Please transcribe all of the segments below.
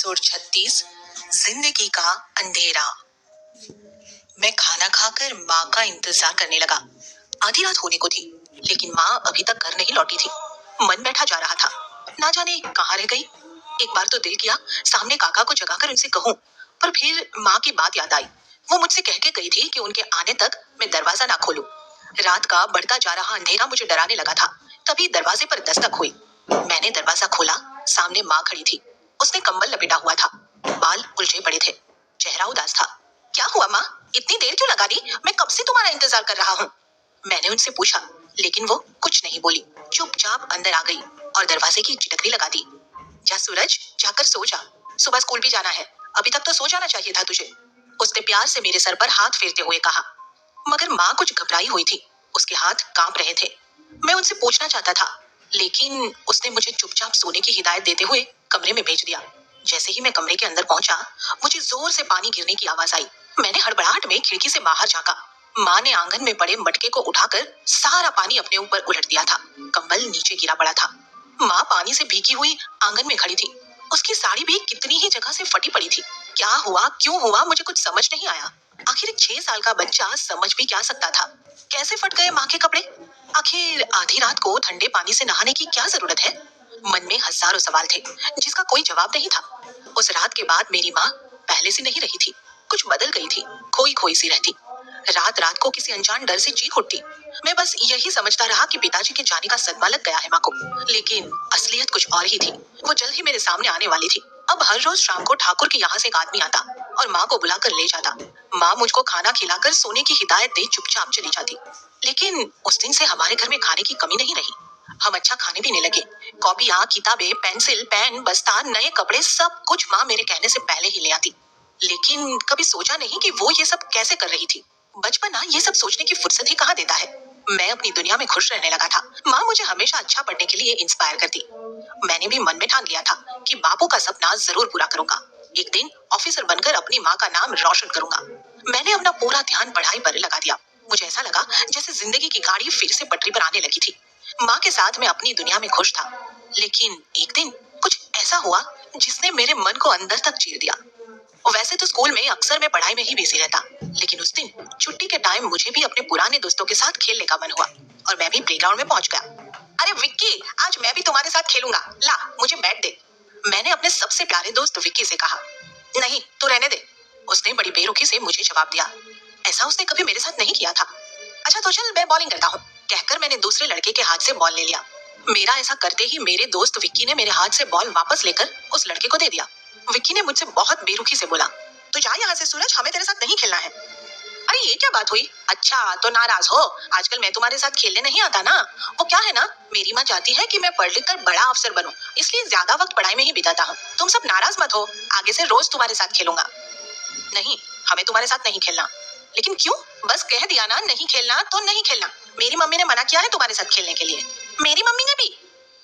Episode 36 जिंदगी का अंधेरा। मैं खाना खाकर माँ का इंतजार करने लगा। आधी रात होने को थी, लेकिन माँ अभी तक घर नहीं लौटी थी। मन बैठा जा रहा था, ना जाने कहाँ रह गई। एक बार तो दिल किया सामने काका को जगाकर उनसे कहूँ, पर फिर माँ की बात याद आई। वो मुझसे कह के गई थी कि उनके आने तक मैं दरवाजा ना खोलूं। रात का बढ़ता जा रहा अंधेरा मुझे डराने लगा था। तभी दरवाजे पर दस्तक हुई। मैंने दरवाजा खोला। सामने माँ खड़ी थी। उसने कंबल लपेटा हुआ था, बाल उलझे पड़े थे, चेहरा उदास था। क्या हुआ माँ, इतनी देर क्यों लगा दी? मैं कब से तुम्हारा इंतजार कर रहा हूँ। मैंने उनसे पूछा, लेकिन वो कुछ नहीं बोली। चुपचाप अंदर आ गई और दरवाजे की चिटकरी लगा दी। जा सूरज, जाकर सो जा, सुबह स्कूल भी जाना है। अभी तक तो सो जाना चाहिए था तुझे, उसने प्यार से मेरे सर पर हाथ फेरते हुए कहा। मगर माँ कुछ घबराई हुई थी, उसके हाथ कांप रहे थे। मैं उनसे पूछना चाहता था, लेकिन उसने मुझे चुपचाप सोने की हिदायत देते हुए कमरे में भेज दिया। जैसे ही मैं कमरे के अंदर पहुंचा, मुझे जोर से पानी गिरने की आवाज आई। मैंने हड़बड़ाहट में खिड़की से बाहर झांका। माँ ने आंगन में पड़े मटके को उठाकर सारा पानी अपने ऊपर उलट दिया था। कंबल नीचे गिरा पड़ा था। माँ पानी से भीगी हुई आंगन में खड़ी थी। उसकी साड़ी भी कितनी ही जगह से फटी पड़ी थी। क्या हुआ, क्यों हुआ, मुझे कुछ समझ नहीं आया। आखिर 6 साल का बच्चा समझ भी क्या सकता था। कैसे फट गए माँ के कपड़े? आखिर आधी रात को ठंडे पानी से नहाने की क्या जरूरत है? मन में हजारों सवाल थे, जिसका कोई जवाब नहीं था। उस रात के बाद मेरी माँ पहले सी नहीं रही थी, कुछ बदल गई थी, खोई खोई सी रहती। रात रात को किसी अनजान डर से चीख उठती। मैं बस यही समझता रहा कि पिताजी के जाने का सदमा लग गया है माँ को, लेकिन असलियत कुछ और ही थी। वो जल्द ही मेरे सामने आने वाली थी। अब हर रोज शाम को ठाकुर के यहाँ से एक आदमी आता और माँ को बुलाकर ले जाता। माँ मुझको खाना खिलाकर सोने की हिदायत दे चुपचाप चली जाती। लेकिन उस दिन से हमारे घर में खाने की कमी नहीं रही। हम अच्छा खाने पीने लगे। कॉपियाँ, किताबें, पेंसिल, पेन, बस्ता, नए कपड़े, सब कुछ माँ मेरे कहने से पहले ही ले आती। लेकिन कभी सोचा नहीं कि वो ये सब कैसे कर रही थी। बचपना ये सब सोचने की फुर्सत ही कहाँ देता है। मैं अपनी दुनिया में खुश रहने लगा था। माँ मुझे हमेशा अच्छा पढ़ने के लिए इंस्पायर करती। मैंने भी मन में ठान लिया था कि बापू का सपना जरूर पूरा करूंगा। एक दिन ऑफिसर बनकर अपनी माँ का नाम रोशन करूंगा। मैंने अपना पूरा ध्यान पढ़ाई पर लगा दिया। मुझे ऐसा लगा जैसे जिंदगी की गाड़ी फिर से पटरी पर आने लगी थी। माँ के साथ मैं अपनी दुनिया में खुश था। लेकिन एक दिन कुछ ऐसा हुआ जिसने मेरे मन को अंदर तक चीर दिया। वैसे तो स्कूल में अक्सर मैं पढ़ाई में ही बिजी रहता, लेकिन उस दिन छुट्टी के टाइम मुझे भी अपने पुराने दोस्तों के साथ खेलने का मन हुआ और मैं भी प्लेग्राउंड में पहुंच गया। अरे विक्की, आज मैं भी तुम्हारे साथ खेलूंगा, ला मुझे बैट दे, मैंने अपने सबसे प्यारे दोस्त विक्की से कहा। नहीं, तू रहने दे, उसने बड़ी बेरुखी से मुझे जवाब दिया। ऐसा उसने कभी मेरे साथ नहीं किया था। अच्छा तो चल, मैं बॉलिंग करता हूँ, कहकर मैंने दूसरे लड़के के हाथ से बॉल ले लिया। मेरा ऐसा करते ही मेरे दोस्त विक्की ने मेरे हाथ से बॉल वापस लेकर उस लड़के को दे दिया। विक्की ने मुझसे बहुत बेरुखी से बोला, तू जा यहाँ से सूरज, हमें तेरे साथ नहीं खेलना है। अरे ये क्या बात हुई? अच्छा तो नाराज हो? आजकल मैं तुम्हारे साथ खेलने नहीं आता ना। वो क्या है ना, मेरी माँ चाहती है कि मैं पढ़ लिख कर बड़ा अफसर बनूं, इसलिए ज्यादा वक्त पढ़ाई में ही बिताता हूँ। तुम सब नाराज मत हो, आगे से रोज तुम्हारे साथ खेलूंगा। नहीं, हमें तुम्हारे साथ नहीं खेलना। लेकिन क्यों? बस कह दिया ना, नहीं खेलना तो नहीं खेलना। मेरी मम्मी ने मना किया है तुम्हारे साथ खेलने के लिए। मेरी मम्मी ने भी?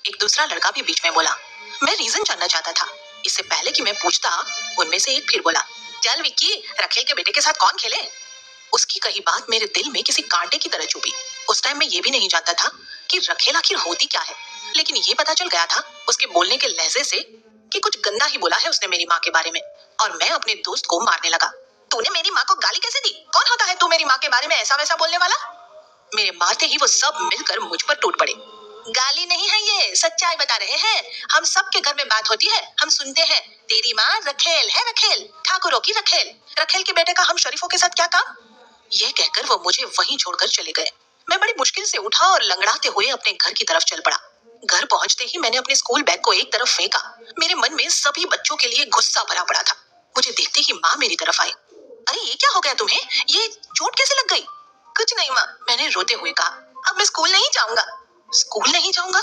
एक दूसरा लड़का भी बीच में बोला। मैं रीजन जानना चाहता था। इससे पहले कि मैं पूछता, उनमें से एक फिर बोला, चल विक्की, रखेल के बेटे के साथ कौन खेले? उसकी कही बात मेरे दिल में किसी कांटे की तरह चुभी। उस टाइम मैं ये भी नहीं जानता था कि रखेल आखिर होती क्या है, लेकिन ये पता चल गया था उसके बोलने के लहजे से कि कुछ गंदा ही बोला है उसने मेरी माँ के बारे में। और मैं अपने दोस्त को मारने लगा। तूने मेरी माँ को गाली कैसे दी? कौन होता है तू मेरी माँ के बारे में ऐसा वैसा बोलने वाला? मेरे मारते ही वो सब मिलकर मुझ पर टूट पड़े। गाली नहीं है, ये सच्चाई बता रहे हैं। हम सबके घर में बात होती है, हम सुनते हैं, तेरी माँ रखेल है, रखेल, ठाकुरों की रखेल। रखेल के बेटे का हम शरीफों के साथ क्या काम? ये कहकर वो मुझे वहीं छोड़कर चले गए। मैं बड़ी मुश्किल से उठा और लंगड़ाते हुए अपने घर की तरफ चल पड़ा। घर पहुंचते ही मैंने अपने स्कूल बैग को एक तरफ फेंका। मेरे मन में सभी बच्चों के लिए गुस्सा भरा पड़ा था। मुझे देखते ही माँ मेरी तरफ आई। अरे ये क्या हो गया तुम्हें? ये चोट कैसे लग गई? कुछ नहीं माँ, मैंने रोते हुए कहा। अब मैं स्कूल नहीं जाऊंगा। स्कूल नहीं जाऊंगा?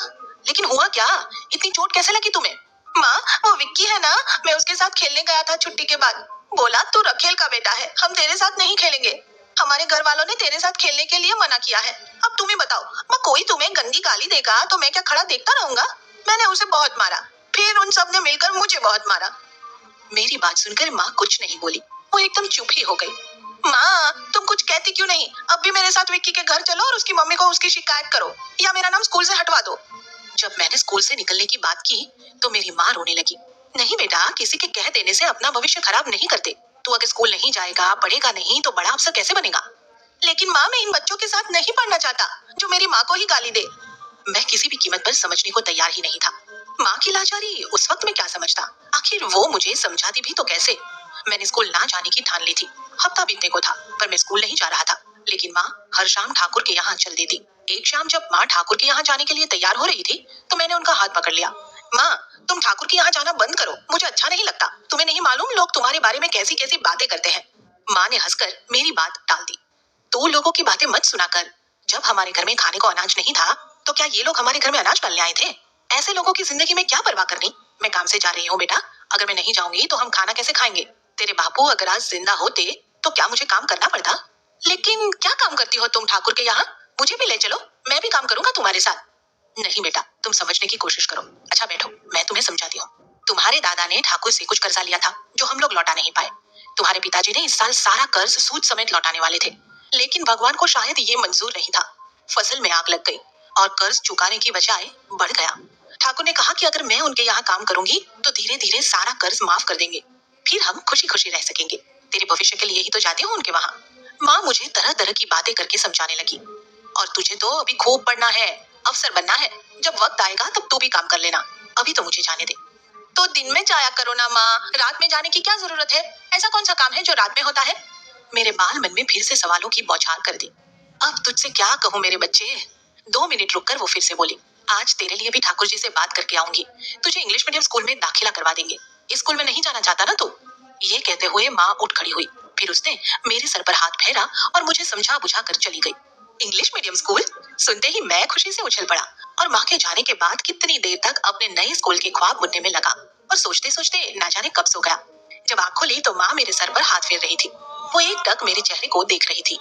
लेकिन हुआ क्या? इतनी चोट कैसे लगी तुम्हें? माँ, वो विक्की है ना, मैं उसके साथ खेलने गया था छुट्टी के बाद। बोला तू रखेल का बेटा है, हम तेरे साथ नहीं खेलेंगे। हमारे घर वालों ने तेरे साथ खेलने के लिए मना किया है। अब तुम्हें बताओ, माँ, कोई तुम्हें गंदी गाली देगा तो मैं क्या खड़ा देखता रहूंगा? मैंने उसे बहुत मारा, फिर उन सब ने मिलकर मुझे बहुत मारा। मेरी बात सुनकर माँ कुछ नहीं बोली, वो एकदम चुप ही हो गई। माँ, तुम कुछ कहती क्यों नहीं? अब भी मेरे साथ विक्की के घर चलो और उसकी मम्मी को उसकी शिकायत करो, या मेरा नाम स्कूल से हटवा दो। जब मैंने स्कूल से निकलने की बात की तो मेरी माँ रोने लगी। नहीं बेटा, किसी के कह देने से अपना भविष्य खराब नहीं करते। तू अगर स्कूल नहीं जाएगा, पढ़ेगा नहीं तो बड़ा अफसर कैसे बनेगा? लेकिन माँ, मैं इन बच्चों के साथ नहीं पढ़ना चाहता जो मेरी माँ को ही गाली दे। मैं किसी भी कीमत पर समझने को तैयार ही नहीं था। माँ की लाचारी उस वक्त मैं क्या समझता? आखिर वो मुझे समझाती भी तो कैसे? मैंने स्कूल ना जाने की ठान ली थी। हफ्ता बीतने को था पर मैं स्कूल नहीं जा रहा था। लेकिन माँ हर शाम ठाकुर के यहाँ चल देती। एक शाम जब माँ ठाकुर के यहाँ जाने के लिए तैयार हो रही थी तो मैंने उनका हाथ पकड़ लिया। माँ, तुम ठाकुर के यहाँ जाना बंद करो, मुझे अच्छा नहीं लगता। तुम्हें नहीं मालूम लोग तुम्हारे बारे में कैसी कैसी बातें करते हैं। माँ ने हंसकर मेरी बात टाल दी। तू लोगों की बातें मत सुना कर। जब हमारे घर में खाने को अनाज नहीं था तो क्या ये लोग हमारे घर में अनाज डालने आए थे? ऐसे लोगों की जिंदगी में क्या परवाह करनी। मैं काम से जा रही हूँ बेटा, अगर मैं नहीं जाऊंगी तो हम खाना कैसे खाएंगे? तेरे बापू अगर आज जिंदा होते तो क्या मुझे काम करना पड़ता? लेकिन क्या काम करती हो तुम ठाकुर के यहाँ? मुझे भी ले चलो, मैं भी काम करूंगा तुम्हारे साथ। नहीं बेटा, तुम समझने की कोशिश करो। अच्छा बैठो, मैं तुम्हें समझाती हूँ। तुम्हारे दादा ने ठाकुर से कुछ कर्जा लिया था जो हम लोग लौटा नहीं पाए। तुम्हारे पिताजी ने इस साल सारा कर्ज सूद समेत लौटाने वाले थे, लेकिन भगवान को शायद ये मंजूर नहीं था। फसल में आग लग गई और कर्ज चुकाने की बजाय बढ़ गया। ठाकुर ने कहा कि अगर मैं उनके यहाँ काम करूंगी तो धीरे धीरे सारा कर्ज माफ कर देंगे, फिर हम खुशी खुशी रह सकेंगे। तेरे भविष्य के लिए ही तो जाती हूँ उनके वहाँ। माँ मुझे तरह तरह की बातें करके समझाने लगी। और तुझे तो अभी खूब पढ़ना है, अफसर बनना है। जब वक्त आएगा तब तू भी काम कर लेना, अभी तो मुझे जाने दे। तो दिन में जाया करो ना माँ, रात में जाने की क्या जरूरत है? ऐसा कौन सा काम है जो रात में होता है? मेरे बाल मन में फिर से सवालों की बौछार कर दी। अब तुझसे क्या कहूँ मेरे बच्चे? 2 मिनट रुककर वो फिर से बोली। आज तेरे लिए भी ठाकुर जी से बात करके आऊंगी। तुझे इंग्लिश मीडियम स्कूल में दाखिला करवा देंगे। इस स्कूल में नहीं जाना चाहता ना तू? ये कहते हुए माँ उठ खड़ी हुई। फिर उसने मेरे सर पर हाथ फेरा और मुझे समझा बुझा कर चली गई। English medium school? सुनते ही मैं खुशी से उछल पड़ा और माँ के जाने के बाद कितनी देर तक अपने नए स्कूल के ख्वाब बुनने में लगा और सोचते सोचते ना जाने कब सो गया। जब आँख खोली तो माँ मेरे सर पर हाथ फेर रही थी। वो एकटक मेरे चेहरे को देख रही थी।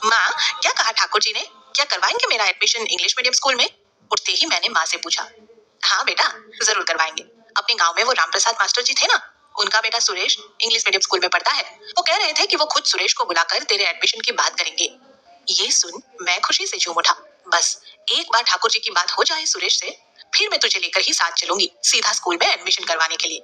माँ, क्या कहा ठाकुर जी ने? क्या करवाएंगे मेरा एडमिशन इंग्लिश मीडियम स्कूल में? उठते ही मैंने माँ से पूछा। हाँ बेटा, जरूर करवाएंगे। अपने गांव में वो राम प्रसाद मास्टर जी थे ना, उनका बेटा सुरेश इंग्लिश मीडियम स्कूल में पढ़ता है। वो कह रहे थे कि वो खुद सुरेश को बुलाकर तेरे एडमिशन की बात करेंगे। ये सुन मैं खुशी से झूम उठा। बस एक बार ठाकुर जी की बात हो जाए सुरेश से, फिर मैं तुझे लेकर ही साथ चलूंगी सीधा स्कूल में एडमिशन करवाने के लिए।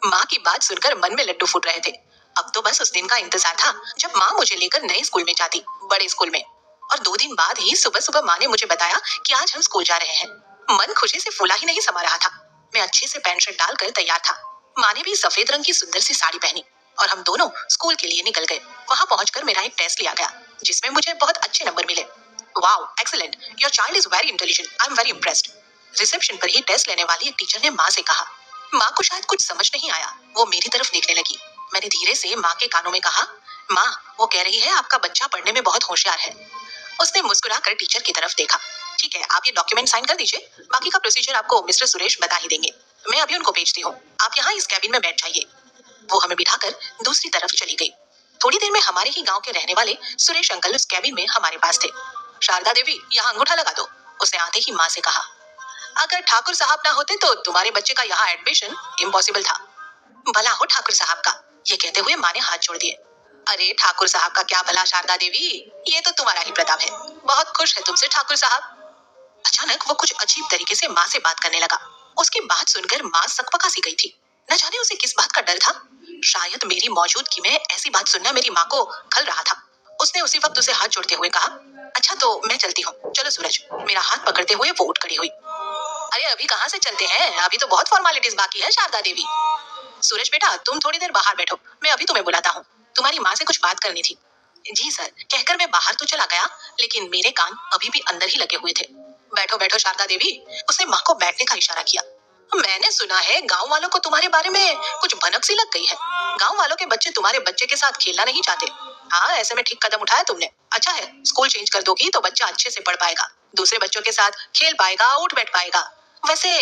माँ की बात सुनकर मन में लड्डू फूट रहे थे। अब तो बस उस दिन का इंतजार था जब माँ मुझे लेकर नए स्कूल में जाती, बड़े स्कूल में। और 2 दिन बाद ही सुबह सुबह माँ ने मुझे बताया कि आज हम स्कूल जा रहे हैं। मन खुशी से फूला ही नहीं समा रहा था। मैं अच्छे से पैंट शर्ट डालकर तैयार था। माँ ने भी सफेद रंग की सुंदर सी साड़ी पहनी और हम दोनों स्कूल के लिए निकल गए। वहाँ पहुंचकर मेरा एक टेस्ट लिया गया जिसमें मुझे बहुत अच्छे नंबर मिले। Wow, excellent, your child is very intelligent, I am very impressed. Reception पर ही टेस्ट लेने वाली एक टीचर ने माँ से कहा। माँ को शायद कुछ समझ नहीं आया, वो मेरी तरफ देखने लगी। मैंने धीरे से माँ के कानों में कहा, माँ वो कह रही है आपका बच्चा पढ़ने में बहुत होशियार है। उसने मुस्कुराकर टीचर की तरफ देखा। ठीक है, आप ये डॉक्यूमेंट साइन कर दीजिए, बाकी का प्रोसीजर आपको मिस्टर सुरेश बता ही देंगे। मैं अभी उनको भेजती हूँ, आप यहाँ इस कैबिन में बैठ जाइए। वो हमें बिठाकर दूसरी तरफ चली गई। थोड़ी देर में हमारे ही गांव के रहने वाले सुरेश अंकल उस कैबिन में हमारे पास थे। शारदा देवी, यहाँ अंगूठा लगा दो, उसने आते ही माँ से कहा। अगर ठाकुर साहब ना होते तो तुम्हारे बच्चे का यहाँ एडमिशन इम्पॉसिबल था। भला हो ठाकुर साहब का, ये कहते हुए माँ ने हाथ जोड़ दिए। अरे ठाकुर साहब का क्या भला शारदा देवी, ये तो तुम्हारा ही प्रताप है। बहुत खुश है तुमसे ठाकुर साहब। अचानक वो कुछ अजीब तरीके से माँ से बात करने लगा। उसकी बात सुनकर माँ सकपका सी गई थी। न जाने उसे किस बात का डर था। शायद मेरी मौजूदगी में ऐसी बात सुनना मेरी माँ को खल रहा था। उसने उसी वक्त उसे हाथ जोड़ते हुए कहा, अच्छा तो मैं चलती हूँ, चलो सूरज। मेरा हाथ पकड़ते हुए वो उठ खड़ी हुई। अरे अभी कहाँ से चलते हैं, अभी तो बहुत फॉर्मेलिटीज बाकी है शारदा देवी। सूरज बेटा, तुम थोड़ी देर बाहर बैठो, मैं अभी तुम्हें बुलाता हूँ। तुम्हारी माँ से कुछ बात करनी थी। जी सर, कहकर मैं बाहर तो चला गया, लेकिन मेरे कान अभी भी अंदर ही लगे हुए थे। बैठो बैठो शारदा देवी, उसने माँ को बैठने का इशारा किया। मैंने सुना है गांव वालों को तुम्हारे बारे में कुछ भनक सी लग गई है। गांव वालों के बच्चे तुम्हारे बच्चे के साथ खेलना नहीं चाहते। हाँ, ऐसे में ठीक कदम उठाया तुमने। अच्छा है, स्कूल चेंज कर दोगी तो बच्चा अच्छे से पढ़ पाएगा, दूसरे बच्चों के साथ खेल पाएगा, उठ बैठ पाएगा। वैसे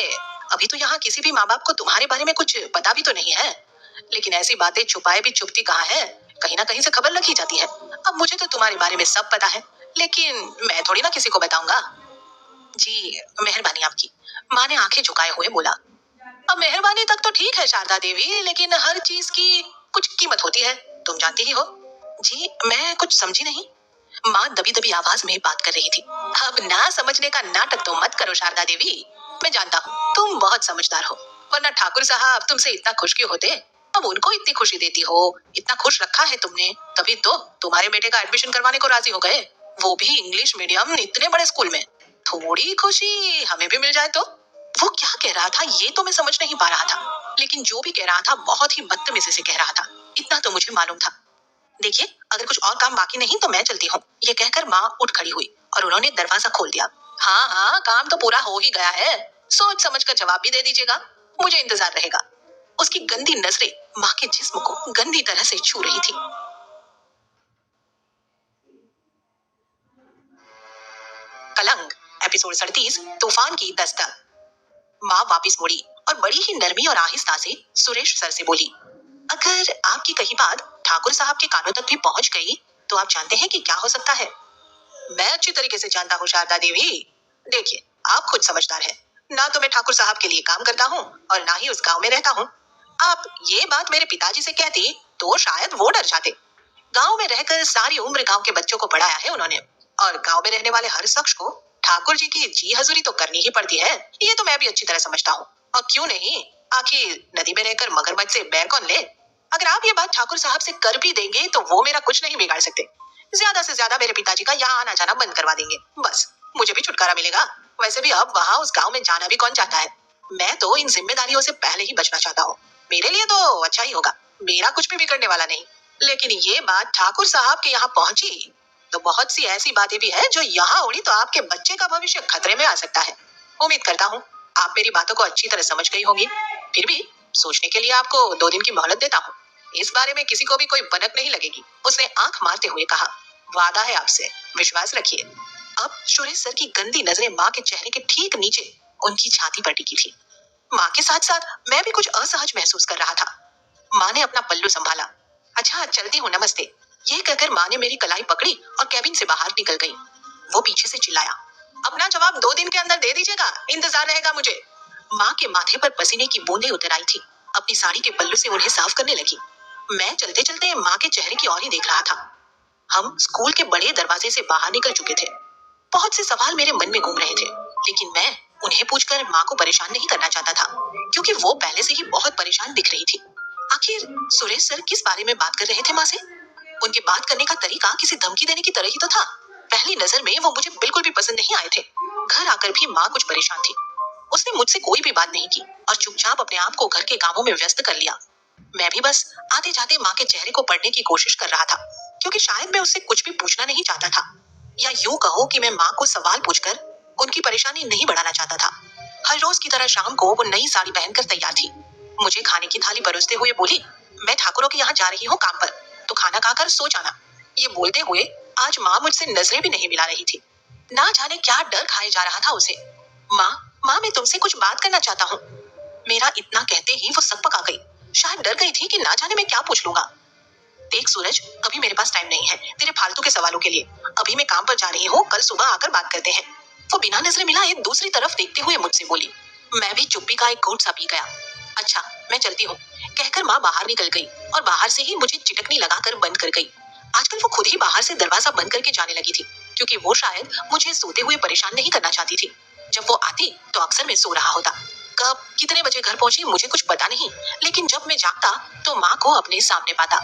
अभी तो यहाँ किसी भी माँ बाप को तुम्हारे बारे में कुछ पता भी तो नहीं है, लेकिन ऐसी बातें छुपाए भी चुपती कहाँ है, कहीं ना कहीं से खबर लग ही जाती है। अब मुझे तो तुम्हारे बारे में सब पता है, लेकिन मैं थोड़ी ना किसी को बताऊंगा। जी मेहरबानी आपकी, माँ ने आंखें झुकाए हुए बोला। अब मेहरबानी तक तो ठीक है शारदा देवी, लेकिन हर चीज की कुछ कीमत होती है, तुम जानती ही हो। जी मैं कुछ समझी नहीं। माँ दबी दबी आवाज में बात कर रही थी। अब ना समझने का नाटक तो मत करो शारदा देवी, मैं जानता हूँ तुम बहुत समझदार हो। वरना ठाकुर साहब तुमसे इतना खुश क्यों होते? अब उनको इतनी खुशी देती हो, इतना खुश रखा है तुमने, तभी तो तुम्हारे बेटे का एडमिशन करवाने को राजी हो गए, वो भी इंग्लिश मीडियम इतने बड़े स्कूल में। थोड़ी खुशी हमें भी मिल जाए तो। वो क्या कह रहा था ये तो मैं समझ नहीं पा रहा था, लेकिन जो भी कह रहा था बहुत ही बदतमीजी से कह रहा था, इतना तो मुझे मालूम था। देखिए, अगर कुछ और काम बाकी नहीं तो मैं चलती हूँ, ये कहकर माँ उठ खड़ी हुई और उन्होंने दरवाजा खोल दिया। हाँ हाँ, काम तो पूरा हो ही गया है, सोच समझ कर जवाब भी दे दीजिएगा, मुझे इंतजार रहेगा। उसकी गंदी नजरें माँ के जिस्म को गंदी तरह से छू रही थी। कलंक एपिसोड 37 तूफान की दस्तक। माँ वापिस मुड़ी और बड़ी ही नरमी और आहिस्ता से सुरेश सर से बोली, अगर आपकी कही बात ठाकुर साहब के कानों तक भी पहुंच गई तो आप जानते हैं कि क्या हो सकता है। मैं अच्छी तरीके से जानता हूँ शारदा देवी। देखिए, आप खुद समझदार हैं, ना तो मैं ठाकुर साहब के लिए काम करता हूँ और ना ही उस गांव में रहता हूँ। आप ये बात मेरे पिताजी से कहती तो शायद वो डर जाते। गांव में रहकर सारी उम्र गांव के बच्चों को पढ़ाया है उन्होंने, और गांव में रहने वाले हर शख्स को ठाकुर जी की जी हजूरी तो करनी ही पड़ती है, ये तो मैं भी अच्छी तरह समझता हूँ। और क्यों नहीं, आखिर नदी में रहकर मगरमच्छ से बैर कौन ले। अगर आप ये बात ठाकुर साहब से कर भी देंगे तो वो मेरा कुछ नहीं बिगाड़ सकते। ज्यादा से ज्यादा मेरे पिताजी का यहाँ आना जाना बंद करवा देंगे, बस मुझे भी छुटकारा मिलेगा। वैसे भी अब वहाँ उस गांव में जाना भी कौन चाहता है। मैं तो इन जिम्मेदारियों से पहले ही बचना चाहता हूँ, मेरे लिए तो अच्छा ही होगा, मेरा कुछ भी बिगड़ने वाला नहीं। लेकिन ये बात ठाकुर साहब के यहाँ पहुंची तो बहुत सी ऐसी बातें भी है जो यहाँ उड़ी तो आपके बच्चे का भविष्य खतरे में आ सकता है। उम्मीद करता हूँ आप मेरी बातों को अच्छी तरह समझ गई होंगी। फिर भी सोचने के लिए आपको 2 दिन की मोहलत देता हूँ, इस बारे में किसी को भी कोई भनक नहीं लगेगी। उसने आंख मारते हुए कहा, वादा है आपसे, विश्वास रखिए। अब सुरेश सर की गंदी नजरें माँ के चेहरे के ठीक नीचे उनकी छाती पर टिकी थी। माँ के साथ साथ मैं भी कुछ असहज महसूस कर रहा था। माँ ने अपना पल्लू संभाला। अच्छा चलती हूँ, नमस्ते। ये कहकर माँ ने मेरी कलाई पकड़ी और कैबिन से बाहर निकल गई। वो पीछे से चिल्लाया, अपना जवाब 2 दिन के अंदर दे दीजिएगा, इंतजार रहेगा मुझे। माँ के माथे पर पसीने की बूंदें उतर आई थी, अपनी साड़ी के पल्लू से उन्हें साफ करने लगी। मैं चलते चलते माँ के चेहरे की ओर ही देख रहा था। हम स्कूल के बड़े दरवाजे से बाहर निकल चुके थे। बहुत से सवाल मेरे मन में घूम रहे थे, लेकिन मैं उन्हें पूछकर माँ को परेशान नहीं करना चाहता था, क्योंकि वो पहले से ही बहुत परेशान दिख रही थी। आखिर सुरेश सर किस बारे में बात कर रहे थे माँ से? उनके बात करने का तरीका किसी धमकी देने की तरह ही तो था। पहली नजर में वो मुझे बिल्कुल भी पसंद नहीं आए थे। घर आकर भी माँ कुछ परेशान थी। उसने मुझसे कोई भी बात नहीं की और चुपचाप अपने आप को घर के कामों में व्यस्त कर लिया। मैं भी बस आते जाते माँ के चेहरे को पढ़ने की कोशिश कर रहा था, क्योंकि शायद मैं उससे कुछ भी पूछना नहीं चाहता था, या यूं कहो कि मैं माँ को सवाल पूछकर उनकी परेशानी नहीं बढ़ाना चाहता था। हर रोज की तरह शाम को वो नई साड़ी पहनकर तैयार थी। मुझे खाने की थाली परोसते हुए बोली, मैं ठाकुरों के यहाँ जा रही हूँ काम पर, तो खाना खाकर सो जाना। ये बोलते हुए आज माँ मुझसे नजरें भी नहीं मिला रही थी। ना जाने क्या डर खाए जा रहा था उसे। माँ, माँ मैं तुमसे कुछ बात करना चाहता हूँ। मेरा इतना कहते ही वो सकपक आ गई। शायद डर गई थी कि ना जाने मैं क्या पूछ लूंगा। देख सूरज, अभी मेरे पास टाइम नहीं है तेरे फालतू के सवालों के लिए। अभी मैं काम पर जा रही हूँ, कल सुबह आकर बात करते हैं। वो बिना नजरें मिलाए दूसरी तरफ देखते हुए मुझसे बोली। मैं भी चुप्पी का एक घूंट सा पी गया। अच्छा मैं चलती हूँ, कहकर माँ बाहर निकल गई और बाहर से ही मुझे चिटकनी लगाकर बंद कर गई। आजकल वो खुद ही बाहर से दरवाजा बंद करके जाने लगी थी, क्योंकि वो शायद मुझे सोते हुए परेशान नहीं करना चाहती थी। जब वो आती तो अक्सर मैं सो रहा होता। कब कितने बजे घर पहुंची मुझे कुछ पता नहीं, लेकिन जब मैं जागता तो माँ को अपने सामने पाता।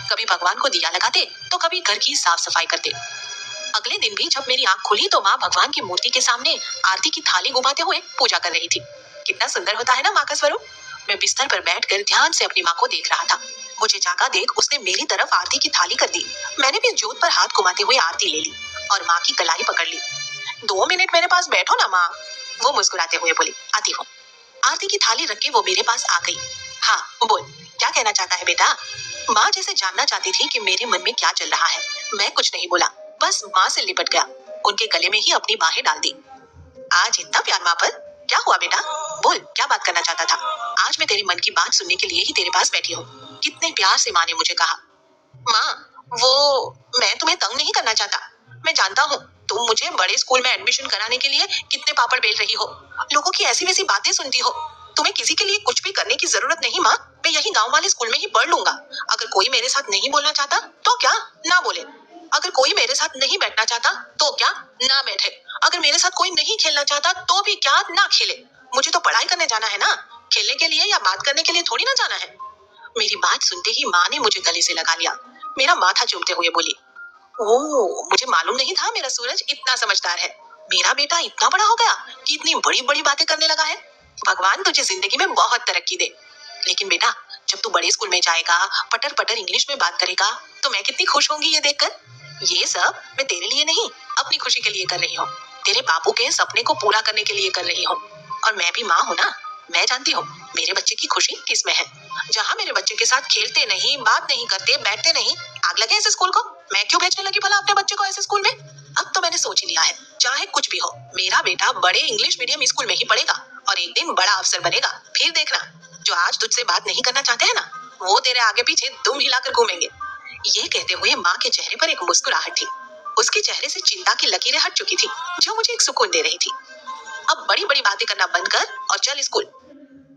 कभी भगवान को दिया लगाते तो कभी घर की साफ सफाई करते। अगले दिन भी जब मेरी आंख खुली तो माँ भगवान की मूर्ति के सामने आरती की थाली घुमाते हुए पूजा कर रही थी। कितना सुंदर होता है ना माँ का स्वरूप। मैं बिस्तर पर बैठकर ध्यान से अपनी माँ को देख रहा था। मुझे जागा देख उसने मेरी तरफ आरती की थाली कर दी। मैंने भी जोत पर हाथ घुमाते हुए आरती ले ली और माँ की कलाई पकड़ ली। 2 मिनट मेरे पास बैठो ना माँ, वो मुस्कुराते हुए बोली। आती हूँ। आरती की थाली रख के वो मेरे पास आ गई। हाँ बोल, क्या कहना चाहता है बेटा? माँ जैसे जानना चाहती थी कि मेरे मन में क्या चल रहा है। मैं कुछ नहीं बोला, बस माँ से लिपट गया, उनके गले में ही अपनी बाहें डाल दी। आज इतना प्यार माँ पर, क्या हुआ बेटा? बोल, क्या बात करना चाहता था? आज मैं तेरे मन की बात सुनने के लिए ही तेरे पास बैठी हूँ, कितने प्यार से माँ ने मुझे कहा। माँ, वो मैं तुम्हें तंग नहीं करना चाहता। मैं जानता हूँ तुम मुझे बड़े स्कूल में एडमिशन कराने के लिए कितने पापड़ बेल रही हो, लोगों की ऐसी वैसी बातें सुनती हो। तुम्हें किसी के लिए कुछ भी करने की जरूरत नहीं माँ, मैं यही गांव वाले स्कूल में ही पढ़ लूंगा। अगर कोई मेरे साथ नहीं बोलना चाहता तो क्या, ना बोले। अगर कोई मेरे साथ नहीं बैठना चाहता तो क्या, ना बैठे। अगर मेरे साथ कोई नहीं खेलना चाहता तो भी क्या, ना खेले। मुझे तो पढ़ाई करने जाना है ना। खेलने के लिए या बात करने के लिए थोड़ी ना जाना है। मेरी बात सुनते ही माँ ने मुझे गले से लगा लिया। मेरा माथा चूमते हुए बोली, ओह, मुझे मालूम नहीं था मेरा सूरज इतना समझदार है। मेरा बेटा इतना बड़ा हो गया कि इतनी बड़ी बड़ी बातें करने लगा है। भगवान तुझे जिंदगी में बहुत तरक्की दे। लेकिन बेटा, जब तू बड़े स्कूल में जाएगा, पटर पटर इंग्लिश में बात करेगा, तो मैं कितनी खुश होंगी ये देखकर। ये सब मैं तेरे लिए नहीं, अपनी खुशी के लिए कर रही हूँ। तेरे बापू के सपने को पूरा करने के लिए कर रही हूँ। और मैं भी माँ हूँ ना, मैं जानती हूँ मेरे बच्चे की खुशी किस में है। जहाँ मेरे बच्चे के साथ खेलते नहीं, बात नहीं करते, बैठते नहीं, आग लगे ऐसे स्कूल को। मैं क्यों भेजने लगी भला अपने बच्चे को ऐसे स्कूल में। अब तो मैंने सोच ही लिया है, चाहे कुछ भी हो, मेरा बेटा बड़े इंग्लिश मीडियम स्कूल में ही पढ़ेगा और एक दिन बड़ा अफसर बनेगा। फिर देखना, जो आज तुझसे बात नहीं करना चाहते हैं ना, वो तेरे आगे पीछे दुम हिलाकर घूमेंगे। ये कहते हुए माँ के चेहरे पर एक मुस्कुराहट थी। उसके चेहरे से चिंता की लकीरें हट चुकी थी, जो मुझे एक सुकून दे रही थी। अब बड़ी बड़ी बातें करना बंद कर और चल स्कूल।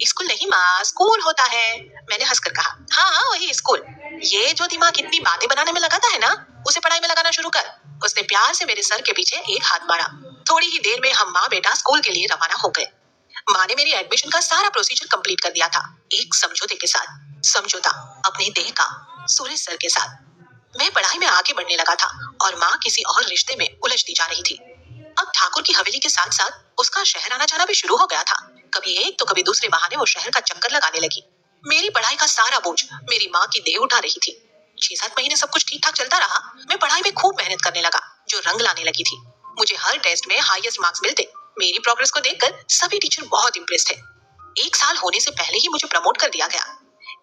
स्कूल नहीं माँ, स्कूल होता है, मैंने हंसकर कहा। हाँ हाँ, वही स्कूल। ये जो दिमाग इतनी बातें बनाने में लगाता है ना, उसे पढ़ाई में लगाना शुरू कर। उसने प्यार से मेरे सर के पीछे एक हाथ मारा। थोड़ी ही देर में हम माँ बेटा स्कूल के लिए रवाना हो गए। माँ ने मेरी एडमिशन का सारा प्रोसीजर कंप्लीट कर दिया था, एक समझौते के साथ। समझौता अपने देह का, सूरज सर के साथ। मैं पढ़ाई में आगे बढ़ने लगा था और माँ किसी और रिश्ते में उलझती जा रही थी। अब ठाकुर की हवेली के साथ साथ उसका शहर आना जाना भी शुरू हो गया था। कभी एक तो कभी दूसरे बहाने वो शहर का चक्कर लगाने लगी। मेरी पढ़ाई का सारा बोझ मेरी माँ की देह उठा रही थी। 6-7 महीने सब कुछ ठीक ठाक चलता रहा। मैं पढ़ाई में खूब मेहनत करने लगा, जो रंग लाने लगी थी। मुझे हर टेस्ट में हाईएस्ट मार्क्स मिलते। मेरी प्रोग्रेस को देखकर सभी टीचर बहुत इम्प्रेस थे। 1 साल होने से पहले ही मुझे प्रमोट कर दिया गया।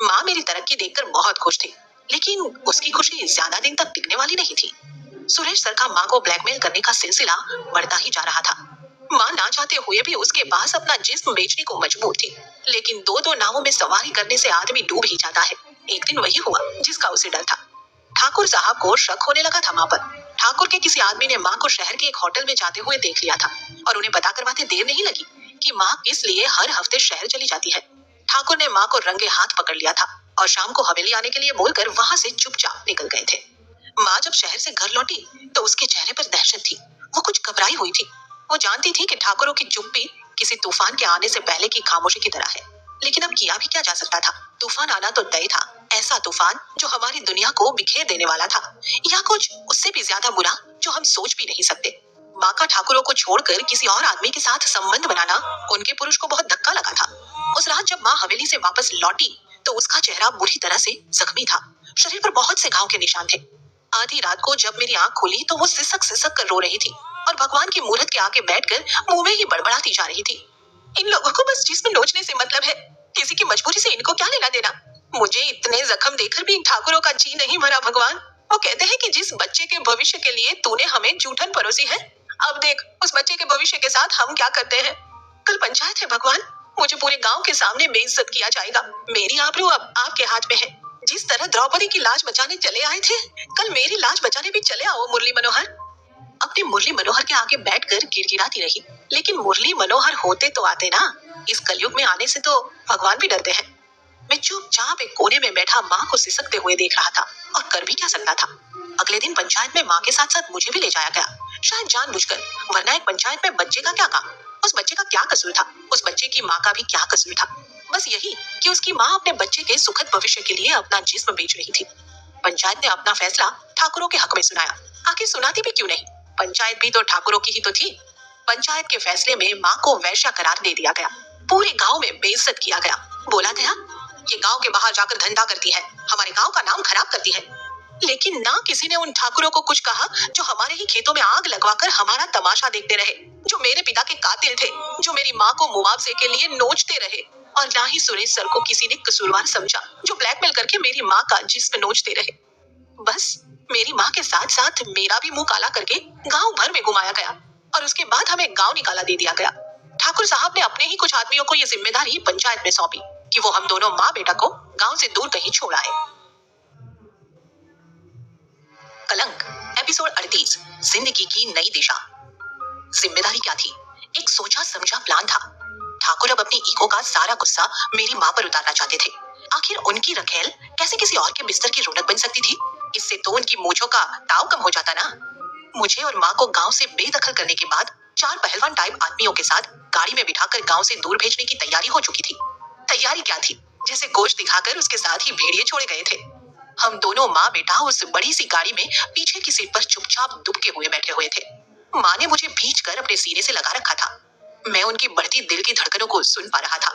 माँ मेरी तरक्की देखकर बहुत खुश थी, लेकिन उसकी खुशी ज्यादा दिन तक टिकने वाली नहीं थी। सुरेश सर का माँ को ब्लैकमेल करने का सिलसिला बढ़ता ही जा रहा था। माँ ना चाहते हुए भी उसके पास अपना जिस्म बेचने को मजबूर थी। लेकिन दो दो नावों में सवारी करने से आदमी डूब ही जाता है। एक दिन वही हुआ जिसका उसे डर था। ठाकुर साहब को शक होने लगा था माँ पर। ठाकुर के किसी आदमी ने माँ को शहर के एक होटल में जाते हुए देख लिया था और उन्हें पता करवाते देर नहीं लगी कि माँ किस लिए हर हफ्ते शहर चली जाती है। ठाकुर ने माँ को रंगे हाथ पकड़ लिया था और शाम को हवेली आने के लिए बोलकर वहां से चुपचाप निकल गए थे। माँ जब शहर से घर लौटी तो उसके चेहरे पर दहशत थी। वो कुछ घबराई हुई थी। वो जानती थी कि ठाकुरों की चुप्पी किसी तूफान के आने से पहले की खामोशी की तरह है। लेकिन अब किया भी क्या जा सकता था। तूफान आना तो तय था, ऐसा तूफान जो हमारी दुनिया को बिखेर देने वाला था, या कुछ उससे भी ज्यादा बुरा जो हम सोच भी नहीं सकते। माँ का ठाकुरों को छोड़कर किसी और आदमी के साथ संबंध बनाना उनके पुरुष को बहुत धक्का लगा था। उस रात जब माँ हवेली से वापस लौटी तो उसका चेहरा बुरी तरह से जख्मी था। शरीर पर बहुत से घाव के निशान थे। आधी रात को जब मेरी आंख खुली तो वो सिसक सिसक कर रो रही थी और भगवान की मूर्त के आगे बैठकर मुंह में ही बड़बड़ाती जा रही थी। इन लोगों को बस जिस्म नोचने से मतलब है, किसी की मजबूरी से इनको क्या लेना देना। मुझे इतने जख्म देकर भी इन ठाकुरों का जी नहीं भरा भगवान। वो कहते हैं कि जिस बच्चे के भविष्य के लिए तूने हमें जूठन परोसी है, अब देख उस बच्चे के भविष्य के साथ हम क्या करते हैं। कल पंचायत है भगवान, मुझे पूरे गांव के सामने बेइज्जत किया जाएगा। मेरी आबरू अब आपके हाथ में है। जिस तरह द्रौपदी की लाज बचाने चले आए थे, कल मेरी लाज बचाने भी चले आओ मुरली मनोहर। अपने मुरली मनोहर के आगे बैठकर गिड़गिड़ाती रही। लेकिन मुरली मनोहर होते तो आते ना, इस कलयुग में आने से तो भगवान भी डरते हैं। मैं चुपचाप एक कोने में बैठा माँ को सिसकते हुए देख रहा था और कर भी क्या सकता था। अगले दिन पंचायत में माँ के साथ साथ मुझे भी ले जाया गया, शायद जानबूझकर, वरना एक पंचायत में बच्चे का क्या काम। उस बच्चे का क्या कसूर था, उस बच्चे की माँ का भी क्या कसूर था। बस यही कि उसकी माँ अपने बच्चे के सुखद भविष्य के लिए अपना जिस्म बेच रही थी। पंचायत ने अपना फैसला ठाकुरों के हक में सुनाया। आखिर सुनाती भी क्यों नहीं, पंचायत भी तो ठाकुरों की ही तो थी। पंचायत के फैसले में माँ को वैश्या करार दे दिया गया। पूरे गांव में बेइज्जत किया गया। बोला गया, ये गांव के बाहर जाकर धंधा करती है, हमारे गांव का नाम खराब करती है। लेकिन ना किसी ने उन ठाकुरों को कुछ कहा जो हमारे ही खेतों में आग लगवाकर हमारा तमाशा देखते रहे, जो मेरे पिता के कातिल थे, जो मेरी माँ को मुआवजे के लिए नोचते रहे। और ना ही सुरेश सर को किसी ने कसूरवार समझा, जो ब्लैकमेल करके मेरी माँ का जिस्म नोचते रहे। बस मेरी माँ के साथ साथ मेरा भी मुंह काला करके गांव भर में घुमाया गया और उसके बाद हमें गांव निकाला दे दिया गया। ठाकुर साहब ने अपने ही कुछ आदमियों को ये जिम्मेदारी पंचायत में सौंपी कि वो हम दोनों माँ बेटा को गांव से दूर कहीं छोड़ आए। कलंक एपिसोड 38, जिंदगी की नई दिशा। जिम्मेदारी क्या थी? एक सोचा समझा प्लान था। ठाकुर अब अपनी ईगो का सारा गुस्सा मेरी माँ पर उतारना चाहते थे। आखिर उनकी रखेल कैसे किसी और के बिस्तर की रौनक बन सकती थी? इससे तो उनकी मूंछों का ताव कम हो जाता ना। मुझे और माँ को गांव से बेदखल करने के बाद 4 पहलवान टाइप आदमियों के साथ गाड़ी में बिठाकर गांव से दूर भेजने की तैयारी हो चुकी थी। तैयारी क्या थी, जैसे गोश्त दिखाकर उसके साथ ही भेड़िए छोड़े गए थे। हम दोनों माँ बेटा उस बड़ी सी गाड़ी में पीछे की सीट पर चुपचाप दुबके हुए बैठे हुए थे। माँ ने मुझे भींच कर अपने सीने से लगा रखा था। मैं उनकी बढ़ती दिल की धड़कनों को सुन पा रहा था।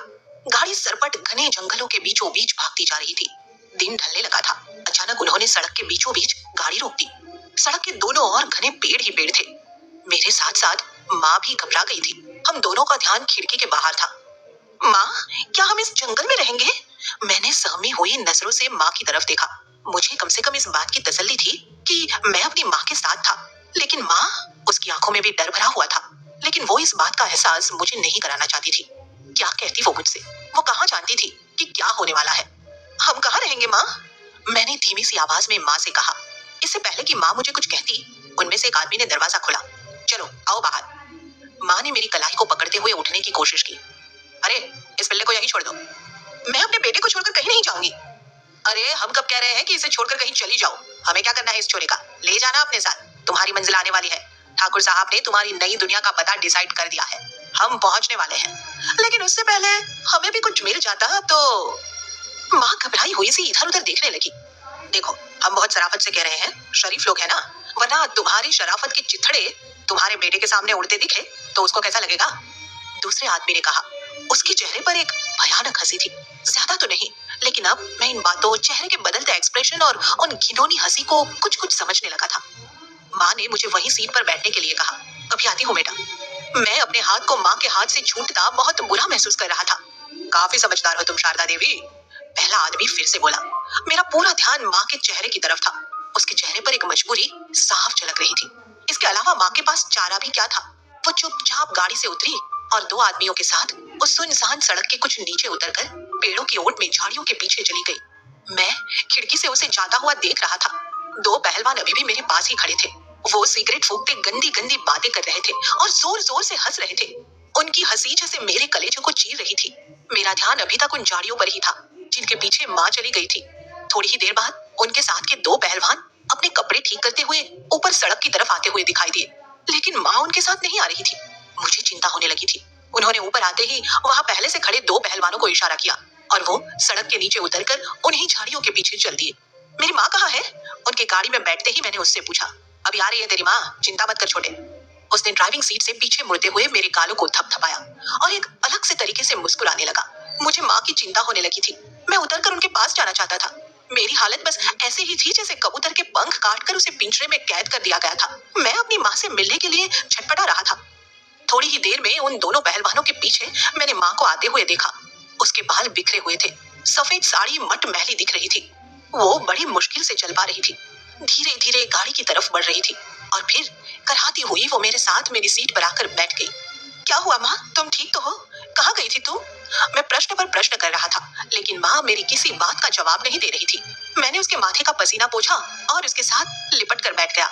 गाड़ी सरपट घने जंगलों के बीचों बीच भागती जा रही थी। दिन ढलने लगा था। अचानक उन्होंने सड़क के बीचों बीच गाड़ी रोक दी। सड़क के दोनों ओर घने पेड़ ही पेड़ थे। मेरे साथ साथ माँ भी घबरा गई थी। हम दोनों का ध्यान खिड़की के बाहर था। माँ, क्या हम इस जंगल में रहेंगे? मैंने सहमी हुई नजरों से माँ की तरफ देखा। मुझे कम से कम इस बात की तसल्ली थी कि मैं अपनी माँ के साथ था। लेकिन माँ, उसकी आंखों में भी डर भरा हुआ था। लेकिन वो इस बात का एहसास मुझे नहीं कराना चाहती थी। क्या कहती वो मुझसे? वो कहाँ जानती थी कि क्या होने वाला है? हम कहाँ रहेंगे माँ? मैंने धीमी सी आवाज में माँ से कहा। इससे पहले कि माँ मुझे कुछ कहती, उनमें से एक आदमी ने दरवाजा खोला। चलो आओ बाहर। माँ ने मेरी कलाई को पकड़ते हुए उठने की कोशिश की। अरे, इस पिल्ले को यहीं छोड़ दो। मैं अपने बेटे को छोड़कर कहीं नहीं जाऊंगी। अरे, हम कब कह रहे हैं कि इसे छोड़कर कहीं चली जाओ? हमें क्या करना है इस छोरे का? ले जाना अपने साथ। तुम्हारी मंजिल आने वाली है। ठाकुर साहब ने तुम्हारी नई दुनिया का पता डिसाइड कर दिया है। हम पहुंचने वाले हैं। लेकिन उससे पहले हमें भी कुछ मिल जाता तो। माँ घबराई हुई सी इधर उधर देखने लगी। देखो, हम बहुत शराफत से कह रहे हैं, शरीफ लोग हैं ना, वरना तुम्हारी शराफत के चिथड़े तुम्हारे बेटे के सामने उड़ते दिखे तो उसको कैसा लगेगा? दूसरे आदमी ने कहा। उसके चेहरे पर एक भयानक हंसी थी। ज्यादा तो नहीं, लेकिन अब मैं इन बातों, चेहरे के बदलते एक्सप्रेशन और उन घिनौनी हंसी को कुछ कुछ समझने लगा था। माँ ने मुझे वही सीट पर बैठने के लिए कहा। अभी आती हूँ बेटा। मैं अपने हाथ को माँ के हाथ से छूटता बहुत बुरा महसूस कर रहा था। काफी समझदार हो तुम शारदा देवी, पहला आदमी फिर से बोला। मेरा पूरा ध्यान माँ के चेहरे की तरफ था। उसके चेहरे पर एक मजबूरी साफ झलक रही थी। इसके अलावा माँ के पास चारा भी क्या था? वो चुपचाप गाड़ी से उतरी और दो आदमियों के साथ उस सुनसान सड़क के कुछ नीचे उतरकर पेड़ों की ओट में झाड़ियों के पीछे चली गई। मैं खिड़की से उसे जाता हुआ देख रहा था। दो पहलवान अभी भी मेरे पास ही खड़े थे। वो सिगरेट फूंकते गंदी गंदी बातें कर रहे थे और जोर जोर से हंस रहे थे। उनकी हंसी जैसे मेरे कलेजे को चीर रही थी। मेरा ध्यान अभी तक उन झाड़ियों पर ही था जिनके पीछे माँ चली गई थी। थोड़ी ही देर बाद उनके साथ के दो पहलवान अपने कपड़े ठीक करते हुए ऊपर सड़क की तरफ आते हुए दिखाई दिए, लेकिन माँ उनके साथ नहीं आ रही थी। मुझे चिंता होने लगी थी। उन्होंने ऊपर आते ही वहाँ पहले से खड़े दो पहलवानों को इशारा किया और वो सड़क के नीचे उतरकर उन्हीं झाड़ियों के पीछे चल दिए। मेरी माँ कहाँ है? उनकी गाड़ी में बैठते ही मैंने उससे पूछा। अभी आ रही है तेरी माँ, चिंता मत कर छोटे। उसने ड्राइविंग सीट से पीछे मुड़ते हुए मेरे गालों को थपथपाया और एक अलग से तरीके से मुस्कुराने लगा। मुझे माँ की चिंता होने लगी थी। मैं उतरकर उनके पास जाना चाहता था। मेरी हालत बस ऐसे ही थी जैसे कबूतर के पंख काटकर उसे पिंजरे में कैद कर दिया गया था। मैं अपनी माँ से मिलने के लिए छटपटा रहा था। थोड़ी ही देर में उन दोनों पहलवानों के पीछे मैंने माँ को आते हुए देखा। उसके बाल बिखरे हुए थे। सफेद साड़ी मट मैली दिख रही थी। वो बड़ी मुश्किल से चल पा रही थी। धीरे धीरे गाड़ी की तरफ बढ़ रही थी और फिर कराहती हुई वो मेरे साथ मेरी सीट पर आकर बैठ गई। क्या हुआ माँ, तुम ठीक तो हो? कहाँ गई थी तू? मैं प्रश्न पर प्रश्न कर रहा था, लेकिन माँ मेरी किसी बात का जवाब नहीं दे रही थी। मैंने उसके माथे का पसीना पोंछा और उसके साथ लिपट कर बैठ गया।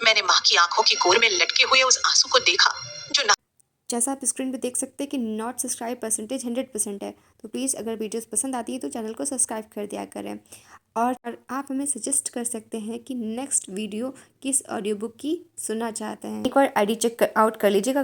मैंने माँ की आंखों की कोर में लटके हुए उस आंसू को देखा जो जैसा आप स्क्रीन पे देख सकते हैं कि नॉट सब्सक्राइब परसेंटेज 100% है। तो प्लीज़ अगर वीडियोस पसंद आती है तो चैनल को सब्सक्राइब कर दिया करें। और आप हमें सजेस्ट कर सकते हैं कि नेक्स्ट वीडियो किस ऑडियो बुक की सुनना चाहते हैं। एक बार आईडी चेक आउट कर लीजिएगा।